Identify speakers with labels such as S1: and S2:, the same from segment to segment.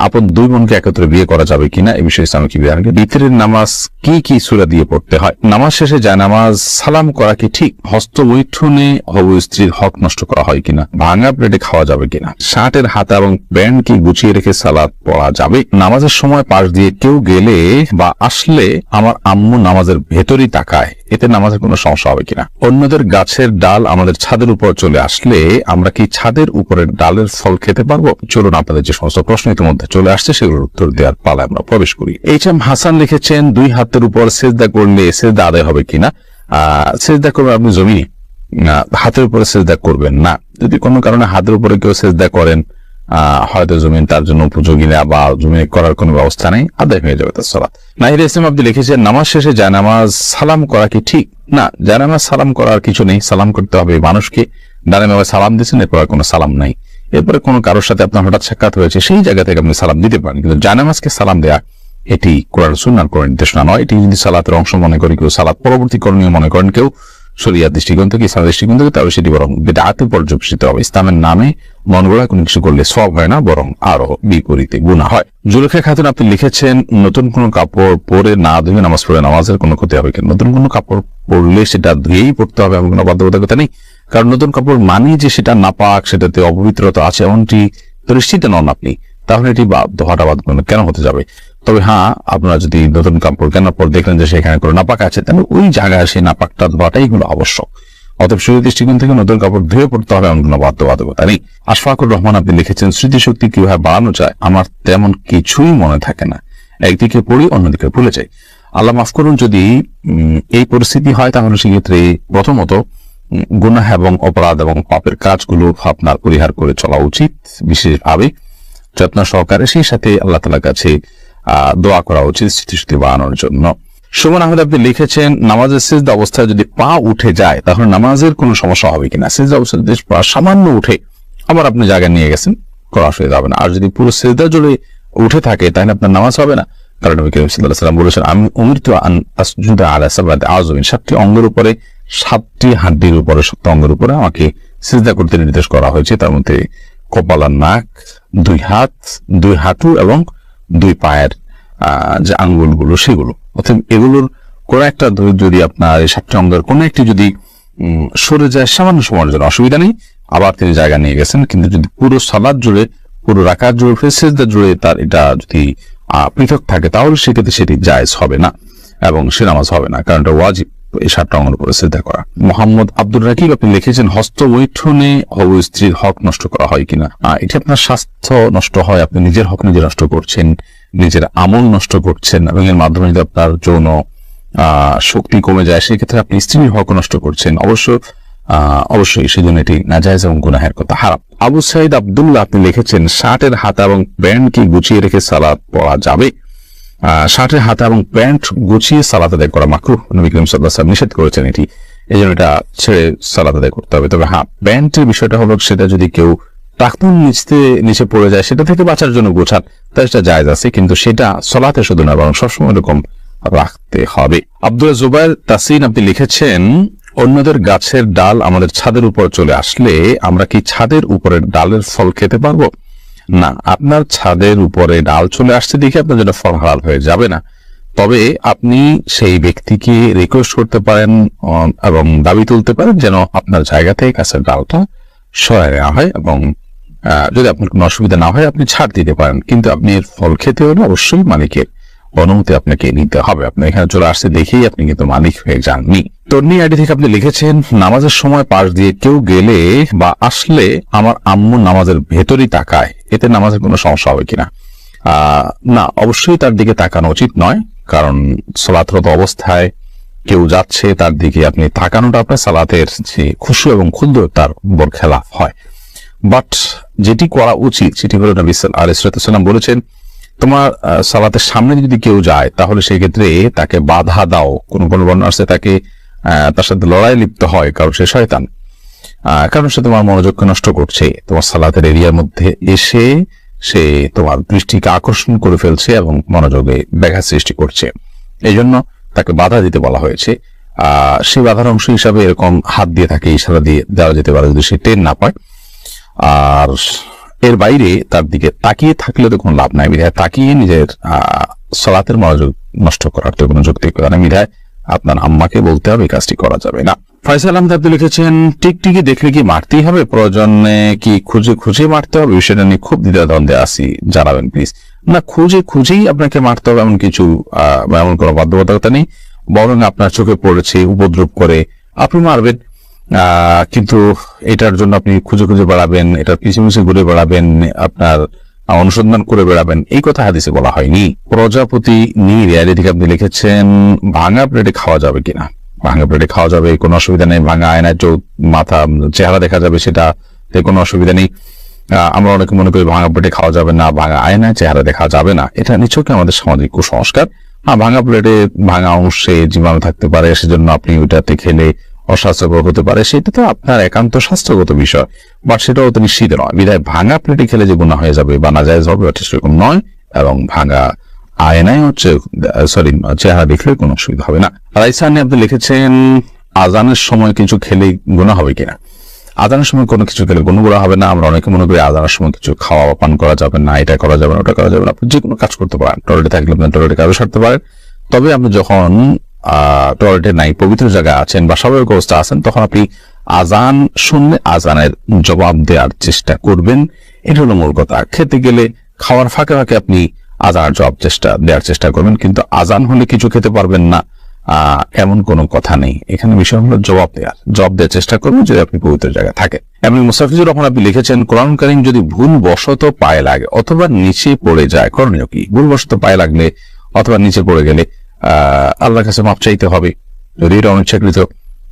S1: আপন দুই বোনকে একত্রে বিয়ে করা যাবে কিনা এই বিষয়ে ইসলাম কি বিধান? বিতরের নামাজ কি কি সূরা দিয়ে পড়তে হয়? নামাজ শেষে জায়নামাজ সালাম করা কি ঠিক? হস্তবৈঠনে হবু স্ত্রীর হক নষ্ট করা হয় কিনা? ভাঙা প্লেটে খাওয়া যাবে কিনা? শার্টের হাতা এবং প্যান্ট কি গুছিয়ে রেখে সালাত পড়া যাবে? নামাজের সময় পাশ দিয়ে কেউ গেলে বা আসলে আমার আম্মু নামাজের ভেতরই তাকায়, এতে নামাজের কোনো সমস্যা হবে কিনা? অন্যদের গাছের ডাল আমাদের ছাদের উপর চলে আসলে আমরা কি ছাদের উপরের ডালের ফল খেতে পারবো? চলুন আপনাদের যে সমস্ত প্রশ্ন ইতিমধ্যে চলে আসছে সেগুলোর উত্তর দেওয়ার পালায় আমরা প্রবেশ করি। এইচ.এম. হাসান লিখেছেন, দুই হাতের উপর সেজদা করলে সেজদা আদায় হবে কিনা? সেজদা করবেন আপনি জমিনে, হাতের উপরে সেজদা করবেন না। যদি কোনো কারণে হাতের উপরে কেউ সেজদা করেন, হয়তো জমিন তার জন্য উপযোগী না বা জমিনে করার কোনো ব্যবস্থা নেই, আদায় হয়ে যাবে তার সালাত। নাহিদ ইসলাম আপনি লিখেছেন, নামাজ শেষে জায়নামাজ সালাম করা কি ঠিক? না, জায়নামাজ সালাম করার কিছু নেই। সালাম করতে হবে মানুষকে। ডানে বামে সালাম দিচ্ছেন, এরপর কোনো সালাম নাই। এরপরে কোনো কারোর সাথে আপনার হঠাৎ সাক্ষাৎ হয়েছে, সেই জায়গা থেকে আপনি সালাম দিতে পারেন, কিন্তু জায়নামাজকে সালাম দেয়া এটি কোরআন সুন্নাহর কোনো নির্দেশনা নয়। এটি যদি সালাতের অংশ মনে করি কেউ, সালাত পরবর্তী করণীয় মনে করেন কেউ, শরিয়ার দৃষ্টিকোণ থেকে, ইসলামের দৃষ্টিকোণ থেকে, তবে সেটি বরং বিদআতে পর্যবেসিত হবে। ইসলামের নামে মন গড়া কোনো কিছু করলে সওয়াব হয় না, বরং আরো বিপরীতে গুনাহ হয়। জুলেখা খাতুন আপনি লিখেছেন, নতুন কোনো কাপড় পরে না ধুয়ে নামাজ পড়ে নামাজের কোনো ক্ষতি হবে কিনা? নতুন কোনো কাপড় পরলে সেটা ধুয়েই পড়তে হবে এমন কোনো বাধ্যবাধকতা নেই। কারণ নতুন কাপড় মানে যে সেটা নাপাক, সেটাতে অপবিত্রতা আছে এমনটি তো নিশ্চিত নন আপনি, তাহলে এটি হওয়াটা বাধ্যবাধকতা কেন হতে যাবে? তবে হ্যাঁ, আপনারা যদি নতুন কাপড় কেনার পর দেখলেন যে সেখানে কোনো নাপাক আছে, তাহলে ওই জায়গায় সেই নাপাকটা ধোয়াটাই গুলো আবশ্যক। অতএব শরীয়তের দৃষ্টিকোণ থেকে নতুন কাপড় ধুয়ে পড়তে হবে এমন কোনো বাধ্যবাধকতা নেই। আশফাকুর রহমান আপনি লিখেছেন, স্মৃতিশক্তি কিভাবে বাড়ানো যায়? আমার তেমন কিছুই মনে থাকে না, একদিকে পড়ি অন্যদিকে ভুলে যাই। আল্লাহ মাফ করুন, যদি এই পরিস্থিতি হয় তাহলে সেক্ষেত্রে প্রথমত গুনাহ এবং অপরাধ এবং পাপের কাজগুলো আপনার পরিহার করে চলা উচিত, বিশেষভাবে যত্ন সহকারে। সেই সাথে আল্লাহ তাআলার কাছে দোয়া করা উচিত স্মৃতিশক্তি বাড়ানোর জন্য। সুমন আহমেদ আপনি লিখেছেন, নামাজের সিজদা অবস্থায় যদি পা উঠে যায় তাহলে নামাজের কোনো সমস্যা হবে কিনা? সিজদা অবস্থায় যদি পা সামান্য উঠে আবার আপনি জায়গায় নিয়ে গেছেন, কোনো অসুবিধা হবে না। আর যদি পুরো সিজদা জুড়ে উঠে থাকে তাহলে আপনার নামাজ হবে না। কারণ নবী করিম সাল্লাল্লাহু আলাইহি ওয়াসাল্লাম বলেছেন, আমি উমিরতু আন আসজুদা আলা সাবআতি আযমিন, 7টি অঙ্গের উপরে, 7টি হাড্ডির উপরে, 7 অঙ্গের উপরে আমাকে সিজদা করতে নির্দেশ করা হয়েছে। তার মধ্যে কপাল আর নাক, 2 হাত, 2 হাঁটু এবং 2 পায়ের যে আঙ্গুলগুলো সেগুলো। অর্থাৎ এগুলোর কোন একটা যদি আপনার এই 7টি অঙ্গের কোন একটি যদি সরে যায় সামান্য সময়ের জন্য অসুবিধা নেই, আবার তিনি জায়গা নিয়ে গেছেন। কিন্তু যদি পুরো সালাত জুড়ে, পুরো রাকাত জুড়ে, সিজদা জুড়ে তার এটা যদি পৃথক থাকে তাহলে সেক্ষেত্রে সেটি জায়েজ হবে না এবং সে নামাজ হবে না, কারণ এটা ওয়াজিব এই 7টা অঙ্গের উপরে সিজদা করা। মোহাম্মদ আব্দুর রাকিব আপনি লিখেছেন, হস্তবৈঠনে হবু স্ত্রীর হক নষ্ট করা হয় কিনা? এটি আপনার স্বাস্থ্য নষ্ট হয়, আপনি নিজের হক নিজে নষ্ট করছেন, নিজের আমল নষ্ট করছেন, এবং এর মাধ্যমে যদি আপনার যৌন শক্তি কমে যায় সেক্ষেত্রে আপনি স্ত্রীর হক নষ্ট করছেন। অবশ্যই সেজন্য এটি নাজায়েজ এবং গুনাহের কথা, হারাম। আবু সাইদ আব্দুল্লাহ আপনি লিখেছেন, শার্টের হাতা এবং প্যান্ট কি গুছিয়ে রেখে সালাত পড়া যাবে? শার্টের হাতা এবং প্যান্ট গুছিয়ে সালাত আদায় করা মাকরুহ, নবী করিম সাল্লাল্লাহু আলাইহি ওয়াসাল্লাম নিষেধ করেছেন এটি, এই জন্য এটা ছেড়ে সালাত আদায় করতে হবে। তবে হ্যাঁ, প্যান্টের বিষয়টা হলো সেটা যদি কেউ টাকনুন নিচে পড়ে যায় সেটা থেকে বাঁচার জন্য গোছান, তাই সেটা জায়েজ আছে, কিন্তু সেটা সালাতে শুধু না বরং সবসময় এরকম রাখতে হবে। আব্দুল জুবাইর তাসিন আপনি লিখেছেন, অন্যদের গাছের ডাল আমাদের ছাদের উপর চলে আসলে আমরা কি ছাদের উপরের ডালের ফল খেতে পারবো? না, আপনার ছাদের উপরে ডাল চলে আসছে দেখে আপনার জন্য ফল হালাল হয়ে যাবে না। তবে আপনি সেই ব্যক্তিকে রিকোয়েস্ট করতে পারেন এবং দাবি তুলতে পারেন যেন আপনার জায়গা থেকে গাছের ডালটা সরায় নেওয়া হয়, এবং যদি আপনার কোনো অসুবিধা না হয় আপনি ছাড় দিতে পারেন, কিন্তু আপনি এর ফল খেতে হলে অবশ্যই মালিকের অনুমতি আপনাকে নিতে হবে। আপনি এখানে চলে আসছে দেখেই আপনি কিন্তু মালিক হয়ে যাননি। তন্নি আইডি থেকে আপনি লিখেছেন, নামাজের সময় পাশ দিয়ে কেউ গেলে বা আসলে আমার আম্মু নামাজের ভেতরই তাকায়, এতে নামাজের কোনো সমস্যা হবে কিনা? না, অবশ্যই তার দিকে তাকানো উচিত নয়, কারণ সালাতরত অবস্থায় কেউ যাচ্ছে তার দিকে আপনি তাকানোটা আপনার সালাতের যে খুশু এবং ক্ষুদ্রতার উপর খেলাফ হয়। বাট যেটি করা উচিত সেটি হলো নবী আলাইহিস সালাম বলেছেন, তোমার সালাতের সামনে যদি কেউ যায় তাহলে সেই ক্ষেত্রে তাকে বাধা দাও। কোন বর্ণনা আছে তাকে তার সাথে লড়াই লিপ্ত হয়, কারণ সে শয়তান, কারণ সে তোমার মনোযোগকে নষ্ট করছে, তোমার সালাতের এরিয়ার মধ্যে এসে সে তোমার দৃষ্টিকে আকর্ষণ করে ফেলছে এবং মনোযোগে ব্যাঘাত সৃষ্টি করছে। এই জন্য তাকে বাধা দিতে বলা হয়েছে। সেই বাধার অংশ হিসাবে এরকম হাত দিয়ে তাকে ইশারা দিয়ে দেওয়া যেতে পারে যদি সে টের না পায়। আর এর বাইরে তার দিকে তাকিয়ে থাকলে তো কোনো লাভ নাই। বিধায় তাকিয়ে নিজের সালাতের মনোযোগ নষ্ট করার তো কোনো যৌক্তিক কথা নেই। বিধায় আপনার আম্মাকে বলতে হবে এই কাজটি করা যাবে না। ফয়সাল আহমেদ আপনি লিখেছেন, টিকটিকি দেখলে কি মারতেই হবে, প্রয়োজনে কি খুঁজে খুঁজে মারতে হবে? বিষয়টা নিয়ে খুব দ্বিধাদ্বন্দ্বে আছি, জানাবেন প্লিজ। না, খুঁজে খুঁজেই আপনাকে মারতে হবে এমন কিছু এমন কোনো বাধ্যবাধকতা নেই। বরং আপনার চোখে পড়েছে, উপদ্রব করে, আপনি মারবেন। কিন্তু এটার জন্য আপনি খুঁজে খুঁজে বেড়াবেন, এটার পিছিয়ে পিছিয়ে ঘুরে বেড়াবেন, আপনার অনুসন্ধান করে বেড়াবেন, এই কথা হাদিসে বলা হয়নি। প্রজাপতি রিয়ালি থেকে আপনি লিখেছেন, ভাঙা প্লেটে খাওয়া যাবে কিনা? ভাঙা প্লেটে খাওয়া যাবে, কোনো অসুবিধা নেই। ভাঙা আয়নায় মাথা চেহারা দেখা যাবে, সেটাতে কোনো অসুবিধা নেই। আমরা অনেকে মনে করি ভাঙা প্লেটে খাওয়া যাবে না, ভাঙা আয়নায় চেহারা দেখা যাবে না। এটা নিছক আমাদের সামাজিক কুসংস্কার। ভাঙা প্লেটে ভাঙা অংশে জীবাণু থাকতে পারে, সেজন্য আপনি ওইটাতে খেলে অস্বাস্থ্যকর হতে পারে, সেটা তো আপনার একান্ত স্বাস্থ্যগত বিষয়, বাট সেটাও তো নিশ্চিত নয়। বিধায় ভাঙা প্লেটে খেলে যে গুনাহ হয়ে যাবে বা নাজায়েজ হবে, সেরকম নয়। এবং ভাঙা আয়নায় চেহারা দেখলে কোনো অসুবিধা হবে না। রাইসানি আপনি লিখেছেন, আজানের সময় কিছু খেলে গুনাহ হবে কিনা? আজানের সময় কোনো কিছু খেলে কোনো গুনাহ হবে না। আমরা অনেকে মনে করি আজানের সময় কিছু খাওয়া পান করা যাবে না, এটা করা যাবে না, ওটা করা যাবে না। আপনি যে কোনো কাজ করতে পারেন, টয়লেটে থাকলে আপনি টয়লেটে কাজও সারতে পারেন। তবে আপনি যখন টয়লেটে নাই, পবিত্র জায়গায় আছেন বা স্বাভাবিক অবস্থা আছেন, তখন আপনি আজান শুনলে আজানের জবাব দেওয়ার চেষ্টা করবেন। এটা হলো মূল কথা। খেতে গেলে খাওয়ার ফাঁকে ফাঁকে আপনি আজানের জবাব দেওয়ার চেষ্টা করবেন, কিন্তু আজান হলে কিছু খেতে পারবেন না এমন কোনো কথা নেই। এখানে বিষয় হলো জবাব দেওয়ার চেষ্টা করবেন যদি আপনি পবিত্র জায়গায় থাকেন। এমনি মুস্তাফিজুর রহমান আপনি লিখেছেন, কোরআন কারীম যদি ভুল বশত পায়ে লাগে অথবা নিচে পড়ে যায়, করণীয় কি? ভুল বশত পায়ে লাগলে অথবা নিচে পড়ে গেলে আল্লাহর কাছে মাপ চাইতে হবে, যদি এটা অনিচ্ছাকৃত,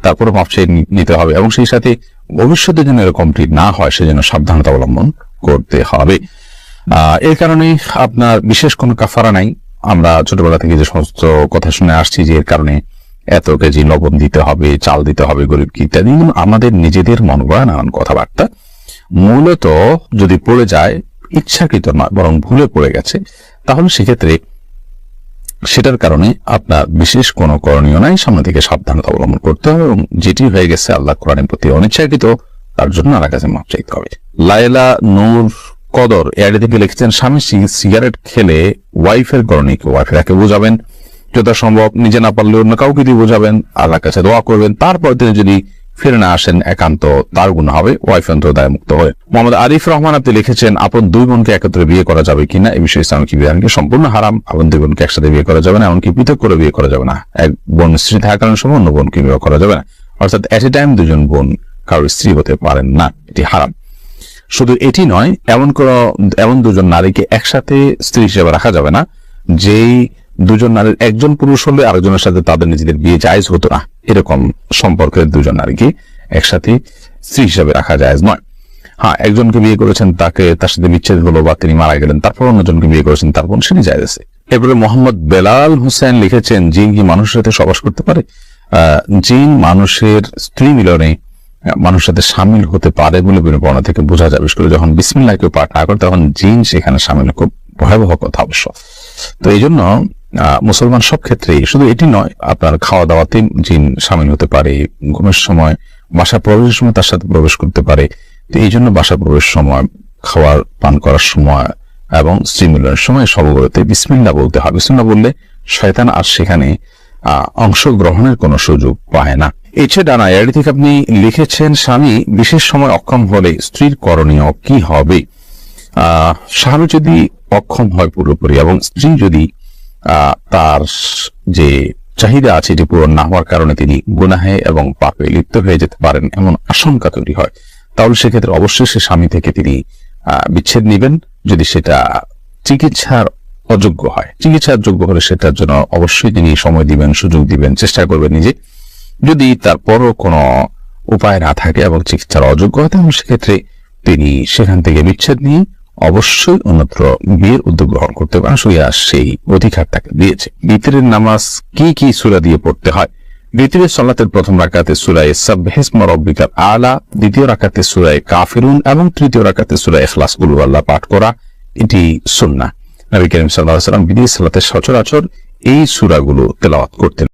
S1: তারপরে মাপ চাই নিতে হবে, এবং সেই সাথে ভবিষ্যতে যেন এরকমটি না হয় সেজন্য সাবধানতা অবলম্বন করতে হবে। এর কারণে আপনার বিশেষ কোনো কাফারা নাই। আমরা ছোটবেলা থেকে যে সমস্ত কথা শুনে আসছি যে এর কারণে এত কেজি লবণ দিতে হবে, চাল দিতে হবে গরিবকে ইত্যাদি, আমাদের নিজেদের মন গড়া নানান কথাবার্তা। মূলত যদি পড়ে যায়, ইচ্ছাকৃত নয় বরং ভুলে পড়ে গেছে, তাহলে সেক্ষেত্রে সেটার কারণে আপনার বিশেষ কোনো করণীয় নাই, সামনে থেকে সাবধানতা অবলম্বন করতে হবে, এবং যেটি হয়ে গেছে আল্লাহ কোরআনের প্রতি অনিচ্ছাকৃত, তার জন্য আল্লাহর কাছে মাপ চাইতে হবে। লায়লা নূর কদর এআইডি থেকে লিখেছেন, স্বামী সিগারেট খেলে ওয়াইফের করণীয় কি? ওয়াইফেরাকে বোঝাবেন, যথাসম্ভব নিজে না পারলে অন্য কাউকে দিয়ে বোঝাবেন, আল্লাহর কাছে দোয়া করবেন। তারপর তিনি যদি ফিরে না আসেন, একান্ত তার গুনাহ হবে, ওয়াইফ অন্তত দায় মুক্ত হয়। মোহাম্মদ আরিফ রহমান আপনি লিখেছেন, আপন দুই বোনকে একত্রে বিয়ে করা যাবে কিনা? এই বিষয়ে ইসলাম কি বিধান? সম্পূর্ণ হারাম। আপন দুই বোনকে একসাথে বিয়ে করা যাবে না, এমনকি পৃথক করে বিয়ে করা যাবে না। এক বোন স্ত্রী থাকাকালীন সময় অন্য বোনকে বিয়ে করা যাবে না, অর্থাৎ এট এ টাইম দুজন বোন কারোর স্ত্রী হতে পারেন না, এটি হারাম। শুধু এটি নয়, এমন দুজন নারীকে একসাথে স্ত্রী হিসেবে রাখা যাবে না যেই দুজন নারীর একজন পুরুষ হলে আরেকজনের সাথে তাদের নিজেদের বিয়ে জায়েজ হতো না, এরকম সম্পর্কের দুজন নারীকে একসাথে স্ত্রী হিসেবে রাখা জায়েজ নয়। হ্যাঁ, একজনকে বিয়ে করেছেন, তার সাথে বিচ্ছেদ হলো বা তিনি মারা গেলেন, তারপর অন্যজনকে বিয়ে করেছেন, তারপর সেটি জায়েজ আছে। এরপরে মোহাম্মদ বেলাল হোসেন লিখেছেন, জিন কি মানুষের সাথে সবাস করতে পারে? জিন মানুষের স্ত্রী মিলনে মানুষের সাথে সামিল হতে পারে বলে বর্ণনা থেকে বোঝা যায়। বিশেষ করে যখন বিসমিল্লাহ কেউ পাঠ না করে, তখন জিন সেখানে সামিল, খুব ভয়াবহ কথা অবশ্য। তো এই জন্য মুসলমান সব ক্ষেত্রেই, শুধু এটি নয়, আপনার খাওয়া দাওয়াতে জিন সামিল হতে পারে, ঘুমের সময়, বাসা প্রবেশের সময় তার সাথে প্রবেশ করতে পারে। তো এই জন্য বাসা প্রবেশের সময়, খাওয়ার পান করার সময় এবং স্ত্রী মিলনের সময় সবগুলোতে বিসমিল্লাহ বলতে হয়। বিসমিল্লাহ বললে শয়তান আর সেখানে অংশগ্রহণের কোনো সুযোগ পায় না। এছাড়া ডানা এআইডি থেকে আপনি লিখেছেন, স্বামী বিশেষ সময় অক্ষম হলে স্ত্রীর করণীয় কি হবে? স্বামী যদি অক্ষম হয় পুরোপুরি এবং স্ত্রী যদি তার যে চাহিদা আছে এটি পূরণ না হওয়ার কারণে তিনি গুনাহে এবং পাপে লিপ্ত হয়ে যেতে পারেন এমন আশঙ্কা তৈরি হয়, তাহলে সেক্ষেত্রে অবশ্যই সে স্বামী থেকে তিনি বিচ্ছেদ নেবেন। যদি সেটা চিকিৎসার অযোগ্য হয়, চিকিৎসার যোগ্য হলে সেটার জন্য অবশ্যই তিনি সময় দিবেন, সুযোগ দিবেন, চেষ্টা করবেন নিজে। যদি তারপরও কোনো উপায় না থাকে এবং চিকিৎসার অযোগ্য হয়, তাহলে সেক্ষেত্রে তিনি সেখান থেকে বিচ্ছেদ নিয়ে অবশ্যই অন্যত্র বিয়ের উদ্যোগ গ্রহণ করতে পারেন। সেই অধিকার তাকে দিয়েছে। বিতরের নামাজ কি কি সূরা দিয়ে পড়তে হয়? বিতরের সালাতের প্রথম রাকাতে সূরা সাব্বিহিসমা রাব্বিকাল আলা, দ্বিতীয় রাকাতে সূরা কাফিরুন এবং তৃতীয় রাকাতে সূরা ইখলাস কুল হুয়াল্লাহ পাঠ করা, এটি সুন্নাহ। নবী করিম সাল্লাল্লাহু আলাইহি ওয়াসাল্লাম বিধি সালাতে সচরাচর এই সূরাগুলো তেলাওয়াত করতেন।